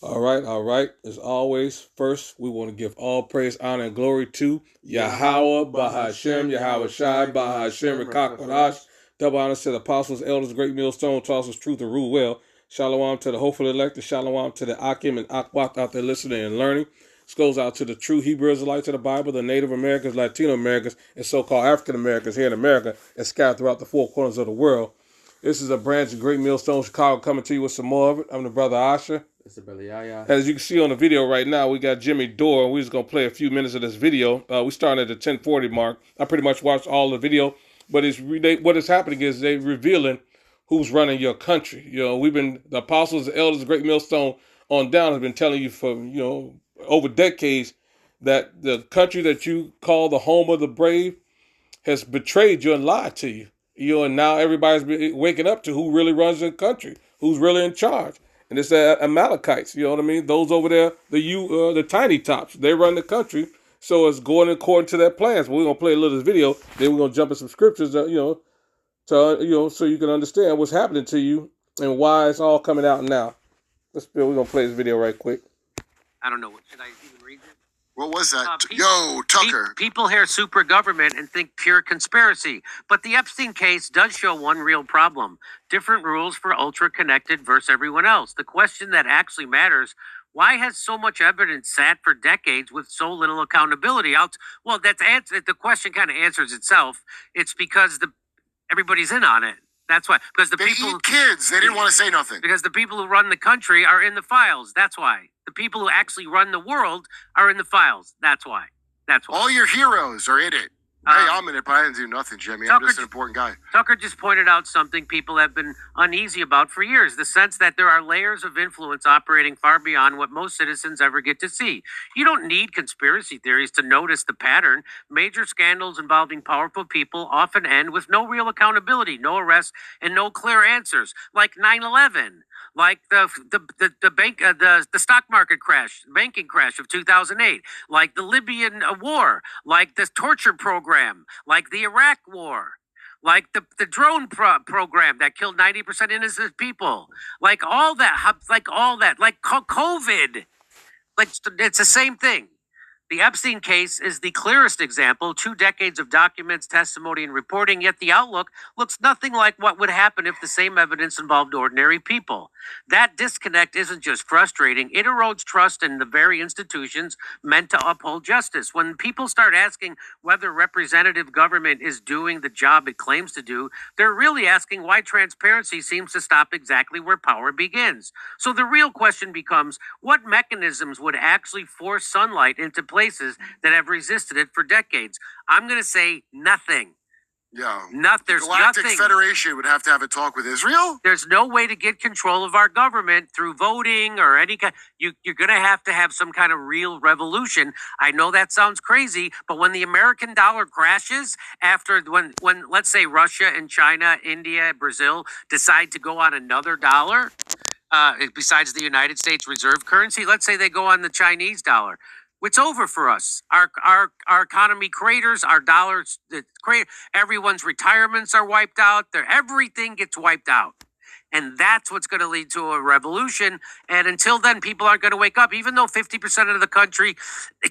All right, all right. As always, first we want to give all praise, honor, and glory to Yahweh, Bahashem, Yahweh Shai, Bahashem, Rekakwadash. Double honors to the apostles, elders, great millstone, tosses truth and rule well. Shalom to the hopeful elect, shalom to the Akim and Akwat out there listening and learning. This goes out to the true Hebrew Israelites of the Bible, the Native Americans, Latino Americans, and so-called African Americans here in America and scattered throughout the four corners of the world. This is a branch of Great Millstone Chicago coming to you with some more of it. I'm the brother Asher. It's the brother Yaya. As you can see on the video right now, we got Jimmy Dore. We're just going to play a few minutes of this video. We started at the 1040 mark. I pretty much watched all the video, but what is happening is they revealing who's running your country. The apostles, the elders, the Great Millstone on down have been telling you for, over decades that the country that you call the home of the brave has betrayed you and lied to you. And now everybody's waking up to who really runs the country, who's really in charge. And it's the Amalekites, you know what I mean? Those over there, the tiny tops, they run the country. So it's going according to their plans. But we're gonna play a little of this video, then we're gonna jump in some scriptures, so you can understand what's happening to you and why it's all coming out now. We're gonna play this video right quick. I don't know. Should I even read it? What was that? Yo, Tucker. People hear super government and think pure conspiracy. But the Epstein case does show one real problem. Different rules for ultra-connected versus everyone else. The question that actually matters, why has so much evidence sat for decades with so little accountability? The question kind of answers itself. It's because everybody's in on it. That's why. Because they eat kids. They didn't want to say nothing. Because the people who run the country are in the files. That's why. The people who actually run the world are in the files. That's why. All your heroes are in it. Hey, I'm in it, but I didn't do nothing, Jimmy. I'm just an important guy. Tucker just pointed out something people have been uneasy about for years, the sense that there are layers of influence operating far beyond what most citizens ever get to see. You don't need conspiracy theories to notice the pattern. Major scandals involving powerful people often end with no real accountability, no arrests, and no clear answers, like 9/11. Like the stock market crash, banking crash of 2008, like the Libyan war, like the torture program, like the Iraq war, like the drone program that killed 90% innocent people, like COVID, like it's the same thing. The Epstein case is the clearest example, 2 decades of documents, testimony, and reporting, yet the outlook looks nothing like what would happen if the same evidence involved ordinary people. That disconnect isn't just frustrating, it erodes trust in the very institutions meant to uphold justice. When people start asking whether representative government is doing the job it claims to do, they're really asking why transparency seems to stop exactly where power begins. So the real question becomes, what mechanisms would actually force sunlight into places that have resisted it for decades? I'm going to say nothing. Yeah. There's the Galactic nothing. Federation would have to have a talk with Israel? There's no way to get control of our government through voting or any kind. You're going to have some kind of real revolution. I know that sounds crazy, but when the American dollar crashes when let's say Russia and China, India, Brazil decide to go on another dollar, besides the United States reserve currency, let's say they go on the Chinese dollar. It's over for us. Our economy craters, our dollars crater, everyone's retirements are wiped out. Everything gets wiped out. And that's what's going to lead to a revolution. And until then, people aren't going to wake up. Even though 50% of the country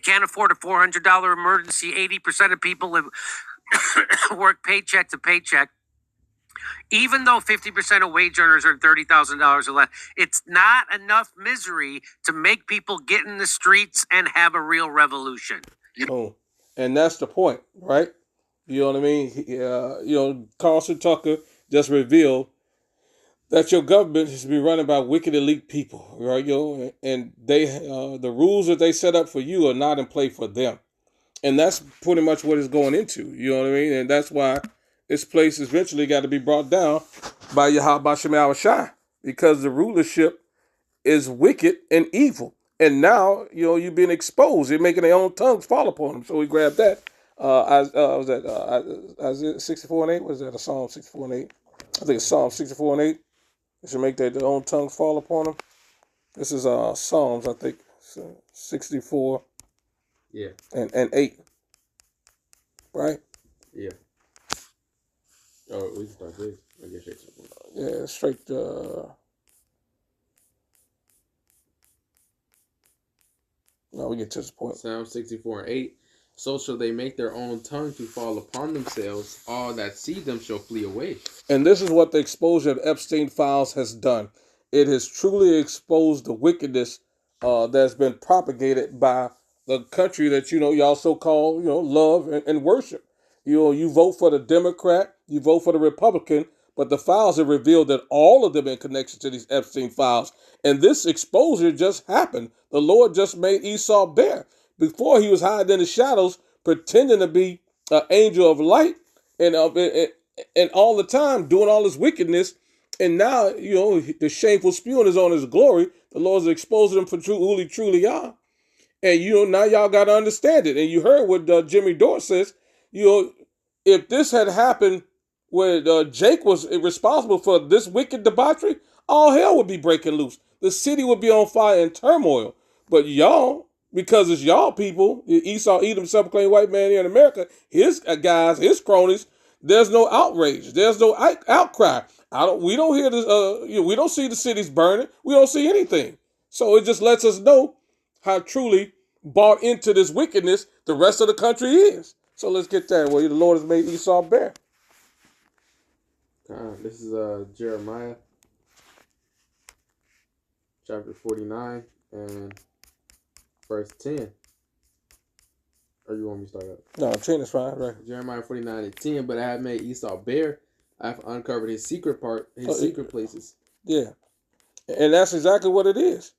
can't afford a $400 emergency, 80% of people work paycheck to paycheck. Even though 50% of wage earners earn $30,000 or less, it's not enough misery to make people get in the streets and have a real revolution. Oh, and that's the point, right? You know what I mean? Carlson Tucker just revealed that your government has been run by wicked elite people, right? And they, the rules that they set up for you are not in play for them, and that's pretty much what it's going into. You know what I mean? And that's why this place eventually got to be brought down by Yahweh Shem Shai, because the rulership is wicked and evil. And now, you're being exposed. They're making their own tongues fall upon them. So we grabbed that. Was that Isaiah 64 and 8? Was that a Psalm 64 and 8? I think it's Psalm 64 and 8. They should make their own tongues fall upon them. This is Psalms, I think, 64 and 8. Right? Yeah. Oh, we can start this. I guess yeah, straight. No, we get to this point. Psalm 64:8. So shall they make their own tongue to fall upon themselves. All that see them shall flee away. And this is what the exposure of Epstein files has done. It has truly exposed the wickedness that's been propagated by the country that y'all so call love and worship. You vote for the Democrat, you vote for the Republican, but the files have revealed that all of them in connection to these Epstein files. And this exposure just happened. The Lord just made Esau bare. Before he was hiding in the shadows, pretending to be an angel of light, and all the time doing all this wickedness. And now, the shameful spewing is on his glory. The Lord's exposing them for who he truly are. And, now y'all got to understand it. And you heard what Jimmy Dore says. If this had happened when Jake was responsible for this wicked debauchery, all hell would be breaking loose. The city would be on fire and turmoil. But y'all, because it's y'all people, Esau, Edom, self-proclaimed white man here in America, his guys, his cronies, there's no outrage. There's no outcry. We don't hear this. We don't see the cities burning. We don't see anything. So it just lets us know how truly bought into this wickedness the rest of the country is. So let's get that. Well, the Lord has made Esau bare. This is Jeremiah chapter 49 and verse 10. Or you want me to start up? No, 10 is fine, right? Jeremiah 49 and 10. But I have made Esau bare. I have uncovered his secret secret places. Yeah. And that's exactly what it is.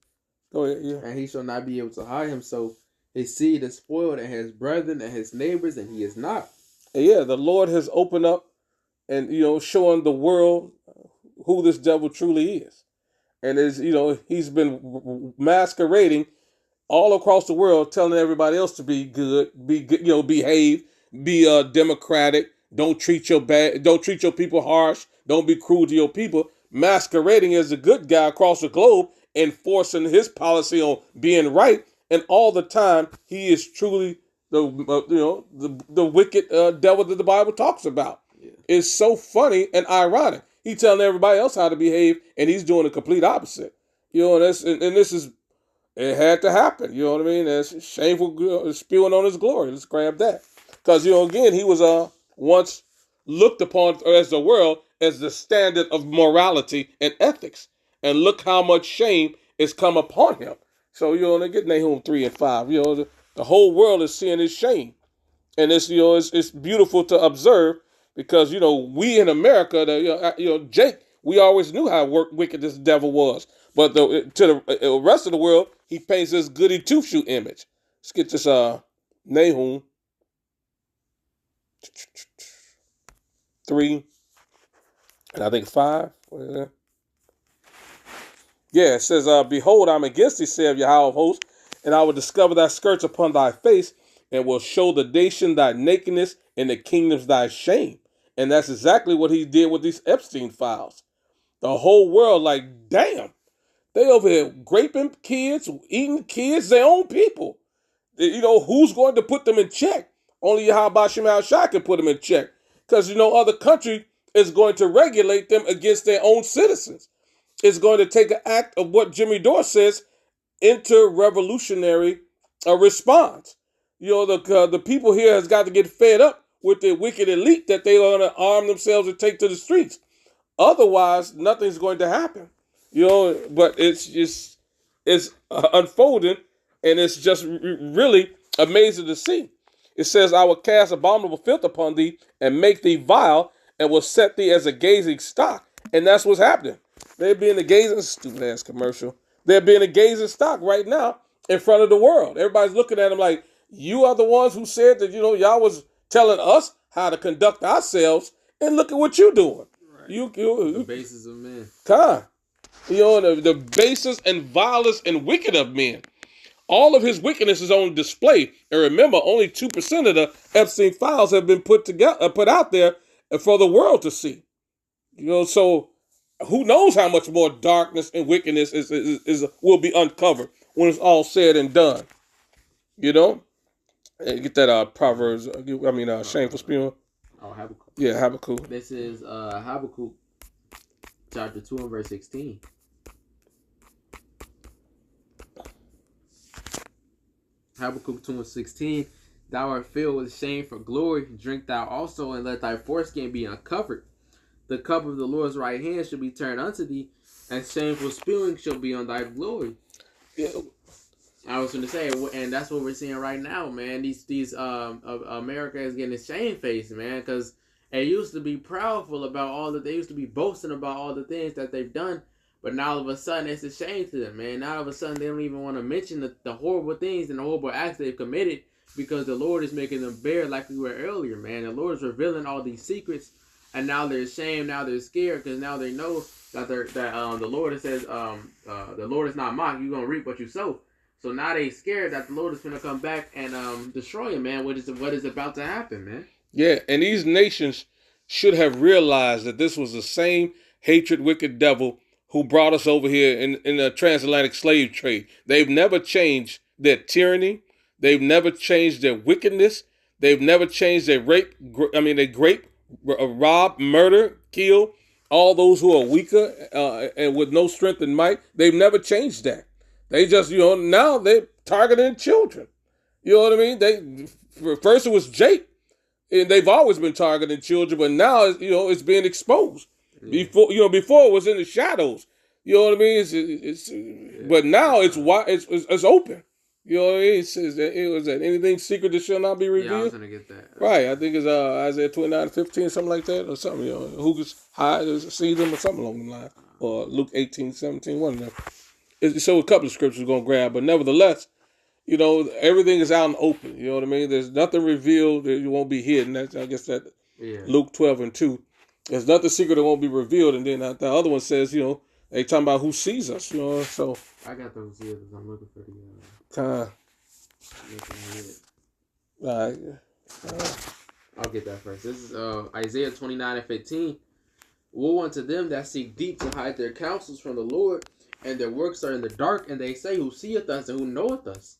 Go ahead, yeah. And he shall not be able to hide himself. His seed is spoiled, and his brethren and his neighbors, and he is not. And yeah, the Lord has opened up and, showing the world who this devil truly is. And he's been masquerading all across the world, telling everybody else to be good, behave, be democratic, don't treat your people harsh, don't be cruel to your people, masquerading as a good guy across the globe, enforcing his policy on being right, and all the time he is truly the wicked devil that the Bible talks about. Yeah. It's so funny and ironic. He's telling everybody else how to behave, and he's doing the complete opposite. And this is. It had to happen, you know what I mean? That's shameful spewing on his glory. Let's grab that. Because, again, he was once looked upon as the world as the standard of morality and ethics. And look how much shame has come upon him. So, they get Nahum 3 and 5. The whole world is seeing his shame. And it's, it's beautiful to observe because, we in America, Jake, we always knew how wicked this devil was. But to the rest of the world, he paints this goody two-shoe image. Let's get this Nahum 3 and I think 5. What is that? Yeah, it says, Behold, I'm against thee, saith Yahweh of hosts, and I will discover thy skirts upon thy face, and will show the nation thy nakedness, and the kingdoms thy shame. And that's exactly what he did with these Epstein files. The whole world, like, damn. They over here raping kids, eating kids, their own people. Who's going to put them in check? Only Yahweh Shema Shai can put them in check. Because, other country is going to regulate them against their own citizens. It's going to take an act of what Jimmy Dore says, inter-revolutionary response. The people here has got to get fed up with the wicked elite that they're going to arm themselves and take to the streets. Otherwise, nothing's going to happen. But it's unfolding, and it's just really amazing to see. It says, I will cast abominable filth upon thee, and make thee vile, and will set thee as a gazing stock. And that's what's happening. They're being a gazing, stupid ass commercial. They're being a gazing stock right now in front of the world. Everybody's looking at them like, you are the ones who said that, y'all was telling us how to conduct ourselves, and look at what you're doing. Right. The basis of men. The basest and vilest and wicked of men. All of his wickedness is on display. And remember, only 2% of the Epstein files have been put out there for the world to see. So who knows how much more darkness and wickedness will be uncovered when it's all said and done. And get that Proverbs. Shameful spewing. Oh, Habakkuk. Yeah, Habakkuk. This is Habakkuk chapter 2 and verse 16. Habakkuk 2:16. Thou art filled with shame for glory. Drink thou also, and let thy foreskin be uncovered. The cup of the Lord's right hand shall be turned unto thee, and shameful spewing shall be on thy glory. Yeah. I was going to say, and that's what we're seeing right now, man. These America is getting shamefaced, man, because it used to be proudful about all that they used to be boasting about all the things that they've done, but now all of a sudden it's a shame to them, man. Now all of a sudden they don't even want to mention the horrible things and the horrible acts they've committed because the Lord is making them bare, like we were earlier, man. The Lord is revealing all these secrets, and now they're ashamed, now they're scared, because now they know that the Lord says the Lord is not mocked. You're gonna reap what you sow. So now they scared that the Lord is going to come back and destroy him, man. What is about to happen, man? Yeah, and these nations should have realized that this was the same hatred, wicked devil who brought us over here in the transatlantic slave trade. They've never changed their tyranny. They've never changed their wickedness. They've never changed their they grape, rob, murder, kill all those who are weaker and with no strength and might. They've never changed that. They just, now they're targeting children. You know what I mean? First it was Jake, and they've always been targeting children, but now, it's being exposed. Yeah. Before it was in the shadows. You know what I mean? But now it's open. You know what I mean? It says that it was that anything secret that shall not be revealed. Yeah, I was gonna get that. Right, I think it's Isaiah 29:15, something like that, or something. Who can hide or see them, or something along the line, or Luke 18:17, one of them. So a couple of scriptures we're going to grab, but nevertheless, everything is out and open. You know what I mean? There's nothing revealed that won't be hidden. I guess Luke 12:2. There's nothing secret that won't be revealed. And then the other one says, they talking about who sees us. So I got those here because I'm looking for the all right. I'll get that first. This is Isaiah 29:15. Woe unto them that seek deep to hide their counsels from the Lord, and their works are in the dark, and they say, who seeth us and who knoweth us?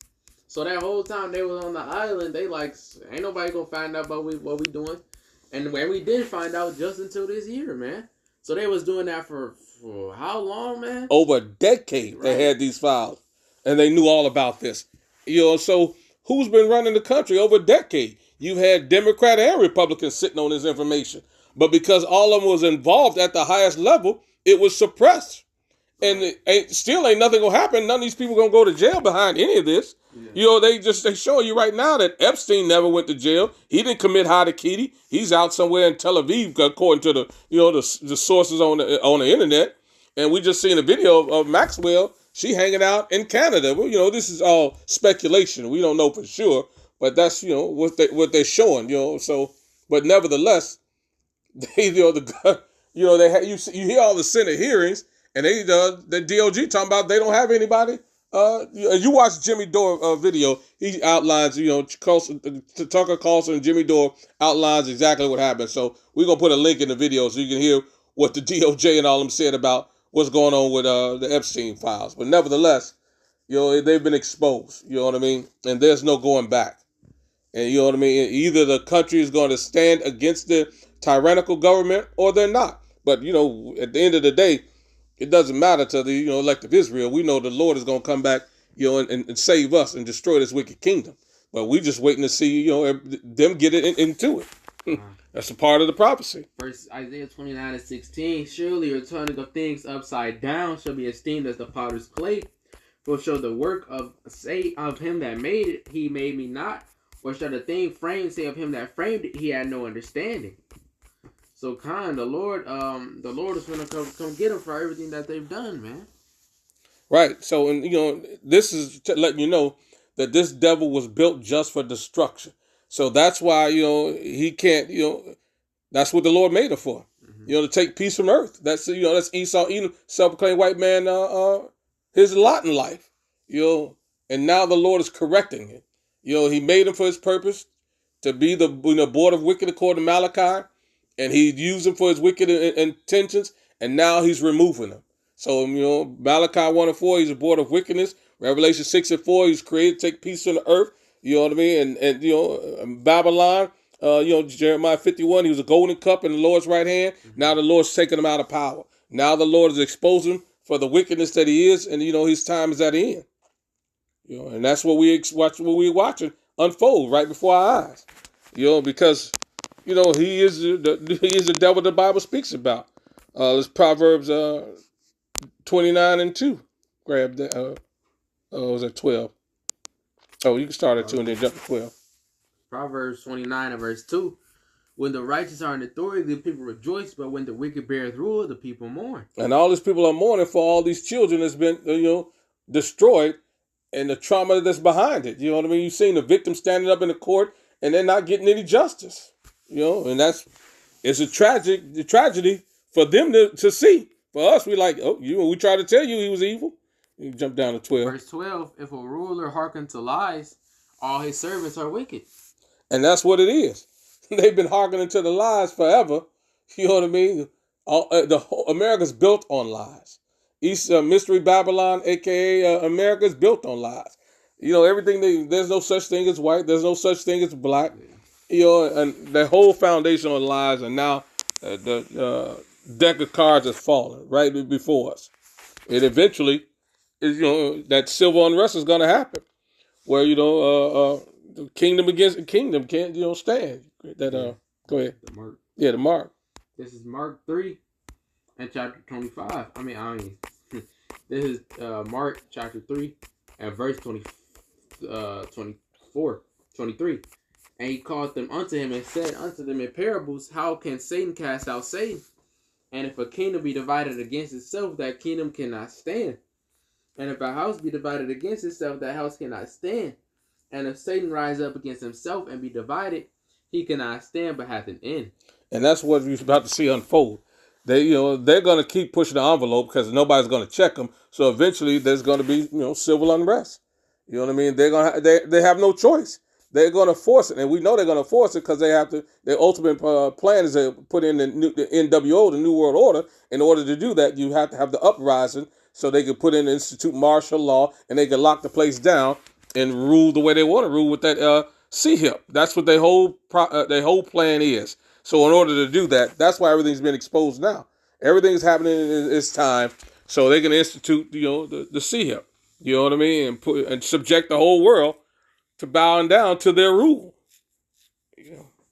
So that whole time they was on the island, they like, ain't nobody gonna find out about what we doing. And when we did find out, just until this year, man. So they was doing that for how long, man? Over a decade, right. They had these files, and they knew all about this. So who's been running the country over a decade? You've had Democrat and Republicans sitting on this information. But because all of them was involved at the highest level, it was suppressed. And still ain't nothing gonna happen. None of these people gonna go to jail behind any of this. Yeah. They showing you right now that Epstein never went to jail. He didn't commit Hadakidi. He's out somewhere in Tel Aviv, according to the sources on the internet. And we just seen a video of Maxwell. She hanging out in Canada. Well, this is all speculation. We don't know for sure, but that's what they're showing. So, but nevertheless, they they have, you hear all the Senate hearings. And the DOJ talking about they don't have anybody. You watch Jimmy Dore video. He outlines, Tucker Carlson and Jimmy Dore outlines exactly what happened. So we're going to put a link in the video so you can hear what the DOJ and all them said about what's going on with the Epstein files. But nevertheless, they've been exposed. You know what I mean? And there's no going back. And you know what I mean? Either the country is going to stand against the tyrannical government or they're not. But, at the end of the day, it doesn't matter to the elective Israel. We know the Lord is going to come back, and save us and destroy this wicked kingdom. But we just waiting to see, them get it into it. That's a part of the prophecy. First Isaiah 29:16. Surely your turning of things upside down shall be esteemed as the potter's clay. For shall the work of him that made it, he made me not, or shall the thing framed say of him that framed it, he had no understanding. So, the Lord is going to come get them for everything that they've done, man. Right. So, and this is letting you know that this devil was built just for destruction. So that's why he can't. That's what the Lord made it for. Mm-hmm. To take peace from earth. That's that's Esau, Edom, self-proclaimed white man. His lot in life. And now the Lord is correcting it. He made him for his purpose to be the board of wicked according to Malachi. And he used him for his wicked intentions, and now he's removing them. So, Malachi 1:4, he's a board of wickedness. Revelation 6:4, he's created to take peace on the earth. You know what I mean? And Babylon, Jeremiah 51, he was a golden cup in the Lord's right hand. Now the Lord's taking him out of power. Now the Lord is exposing him for the wickedness that he is, and, his time is at the end. You know, and that's what we're watching unfold right before our eyes. You know, because he is the devil the Bible speaks about. It's Proverbs 29:2. Grab that. Was it 12? Oh, you can start at 2 and then jump to 12. Proverbs 29 and verse 2. When the righteous are in authority, the people rejoice, but when the wicked beareth rule, the people mourn. And all these people are mourning for all these children that's been, destroyed, and the trauma that's behind it. You know what I mean? You've seen the victim standing up in the court, and they're not getting any justice. And it's a tragedy for them to see. For us, we like, we try to tell you he was evil. You jump down to 12. Verse 12, if a ruler hearken to lies, all his servants are wicked. And that's what it is. They've been hearkening to the lies forever. You know what I mean? America's built on lies. Mystery Babylon, a.k.a. America's built on lies. Everything, there's no such thing as white. There's no such thing as black. And the whole foundation on lies, and now the deck of cards is falling right before us. It eventually is, that civil unrest is going to happen, where the kingdom against kingdom can't stand. Go ahead. The mark. Yeah, the mark. This is Mark 3 and chapter 25. This is Mark chapter 3 and verse 23. And he called them unto him and said unto them in parables, how can Satan cast out Satan? And if a kingdom be divided against itself, that kingdom cannot stand. And if a house be divided against itself, that house cannot stand. And if Satan rise up against himself and be divided, he cannot stand but hath an end. And that's what you're about to see unfold. They're going to keep pushing the envelope because nobody's going to check them. So eventually there's going to be, civil unrest. You know what I mean? They have no choice. They're going to force it. And we know they're going to force it because they have to. Their ultimate plan is to put in the NWO, the New World Order. In order to do that, you have to have the uprising so they can put in the institute martial law and they can lock the place down and rule the way they want to rule with that C-HIP. That's what their whole plan is. So in order to do that, that's why everything's been exposed now. Everything's happening in its time, so they can institute, the C-HIP. You know what I mean, and subject the whole world to bowing down to their rule.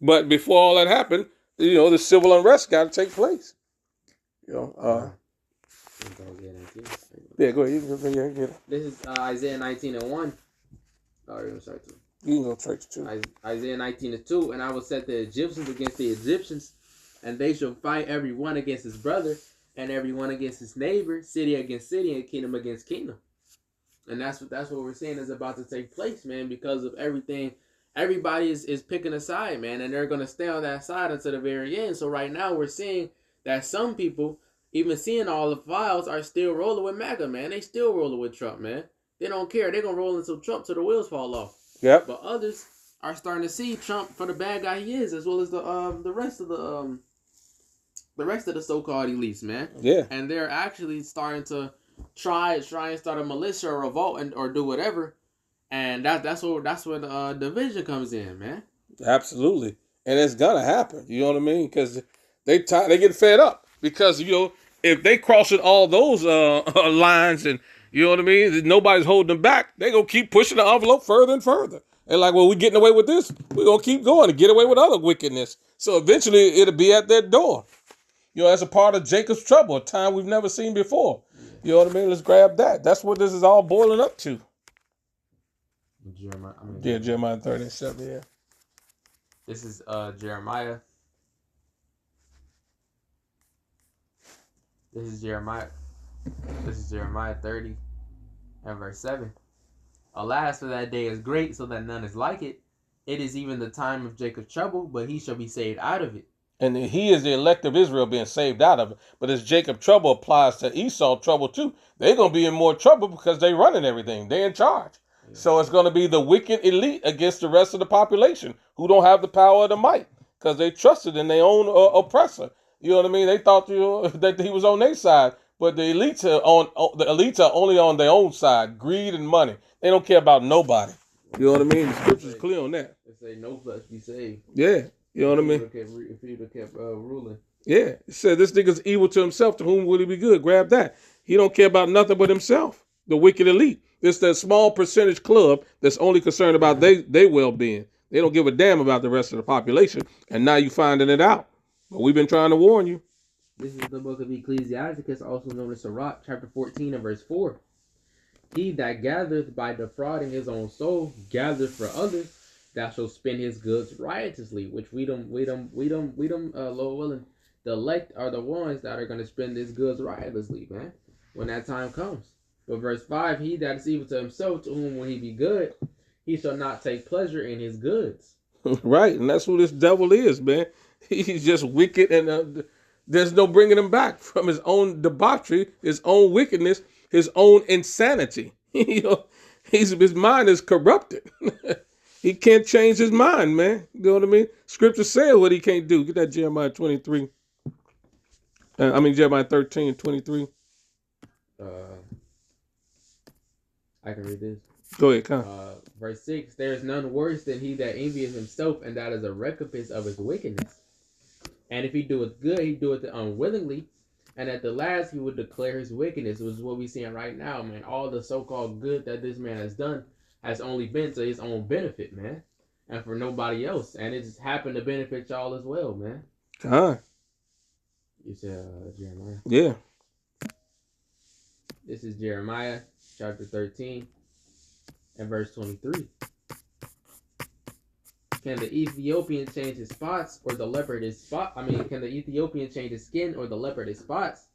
But before all that happened, the civil unrest got to take place. Yeah, go ahead. This is Isaiah 19 and 1. Sorry, 2. You can go straight to 2. Isaiah 19 and 2. And I will set the Egyptians against the Egyptians, and they shall fight every one against his brother, and every one against his neighbor, city against city, and kingdom against kingdom. And that's what we're saying is about to take place, man, because of everything. Everybody is picking a side, man, and they're going to stay on that side until the very end. So right now we're seeing that some people, even seeing all the files, are still rolling with MAGA, man. They still rolling with Trump, man. They don't care. They're going to roll until Trump till the wheels fall off. Yep. But others are starting to see Trump for the bad guy he is, as well as the rest of the so-called elites, man. Yeah. And they're actually starting to try and start a militia or revolt or do whatever, and that's where division comes in, man. Absolutely, and it's gonna happen. You know what I mean? Because they get fed up because if they crossing all those lines and you know what I mean, nobody's holding them back. They gonna keep pushing the envelope further and further. And like, well, we're getting away with this. We're gonna keep going and get away with other wickedness. So eventually, it'll be at their door. As a part of Jacob's trouble, a time we've never seen before. You know what I mean? Let's grab that. That's what this is all boiling up to. Jeremiah 37, yeah. This is Jeremiah. This is Jeremiah 30 and verse 7. Alas, for that day is great, so that none is like it. It is even the time of Jacob's trouble, but he shall be saved out of it. And he is the elect of Israel being saved out of it. But as Jacob trouble applies to Esau trouble too, they're going to be in more trouble because they're running everything. They're in charge. Yeah. So it's going to be the wicked elite against the rest of the population who don't have the power or the might because they trusted in their own oppressor. You know what I mean? They thought that he was on their side. But the elites are only on their own side, greed and money. They don't care about nobody. You know what I mean? The scripture's clear on that. They say no flesh be saved. Yeah. You know what I mean? If he'd have kept ruling. Yeah. It said this nigga's evil to himself. To whom will he be good? Grab that. He don't care about nothing but himself. the wicked elite. It's that small percentage club that's only concerned about their well-being. They don't give a damn about the rest of the population. And now you finding it out. But we've been trying to warn you. This is the book of Ecclesiasticus, also known as Sirach, chapter 14 and verse 4. He that gathereth by defrauding his own soul gathereth for others, that shall spend his goods riotously. Which we don't, Lord willing, the elect are the ones that are going to spend his goods riotously, man, when that time comes. But verse 5, he that is evil to himself, to whom will he be good, he shall not take pleasure in his goods. Right, and that's who this devil is, man. He's just wicked, and there's no bringing him back from his own debauchery, his own wickedness, his own insanity. His mind is corrupted. He can't change his mind, man. You know what I mean? Scripture says what he can't do. Get that Jeremiah 23. Jeremiah 13 and 23. I can read this. Go ahead, Con. Verse 6, there is none worse than he that envieth himself, and that is a recompense of his wickedness. And if he doeth good, he doeth it unwillingly, and at the last he will declare his wickedness, which is what we're seeing right now, man. All the so-called good that this man has done has only been to his own benefit, man, and for nobody else. And it just happened to benefit y'all as well, man. Con. You said Jeremiah? Yeah. This is Jeremiah chapter 13 and verse 23. Can the Ethiopian change his spots or the leopard his spot? Can the Ethiopian change his skin or the leopard his spots?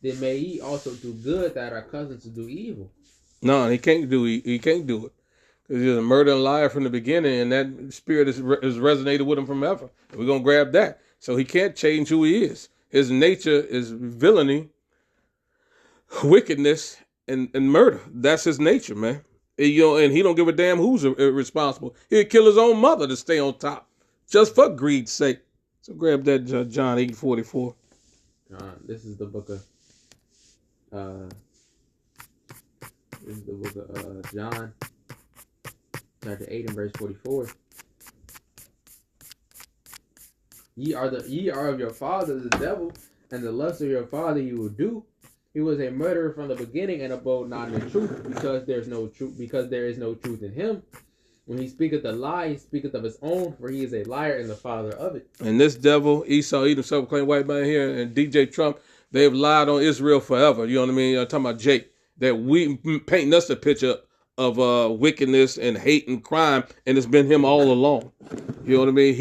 Then may ye also do good that are cousins to do evil. No, he can't do it. He can't do it. Because he's a murder and liar from the beginning, and that spirit is resonated with him from ever. We're going to grab that. So he can't change who he is. His nature is villainy, wickedness, and murder. That's his nature, man. And he don't give a damn who's responsible. He'd kill his own mother to stay on top, just for greed's sake. So grab that John 8:44. This is the book of John, chapter 8 and verse 44. Ye are of your father the devil, and the lust of your father you will do. He was a murderer from the beginning, and abode not in the truth, because there is no truth in him. When he speaketh a lie, he speaketh of his own, for he is a liar and the father of it. And this devil, Esau, Edom, self-proclaimed white man here, and DJ Trump, they've lied on Israel forever. You know what I mean? I'm talking about Jake, that we painting us a picture of wickedness and hate and crime, and it's been him all along. You know what I mean?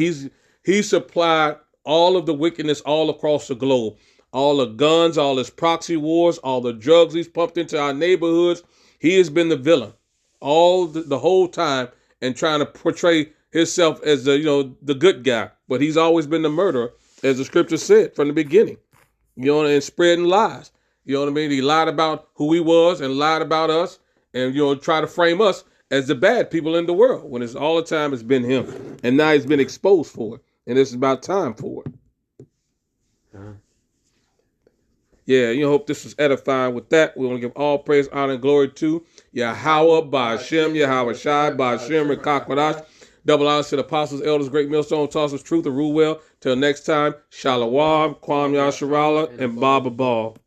He supplied all of the wickedness all across the globe. All the guns, all his proxy wars, all the drugs he's pumped into our neighborhoods. He has been the villain all the whole time and trying to portray himself as the good guy. But he's always been the murderer, as the scripture said from the beginning. And spreading lies. You know what I mean? He lied about who he was and lied about us and, try to frame us as the bad people in the world when it's all the time it's been him. And now he's been exposed for it. And it's about time for it. Yeah, hope this was edifying. With that, we want to give all praise, honor, and glory to Yahweh, Ba'ashem, Yahweh Shai, Ba'ashem, Rekakwadash. Double honors to the apostles, elders, great millstone, tossers, truth, and rule well. Till next time, Shalom, Kwam Yasharala, and Baba Ball.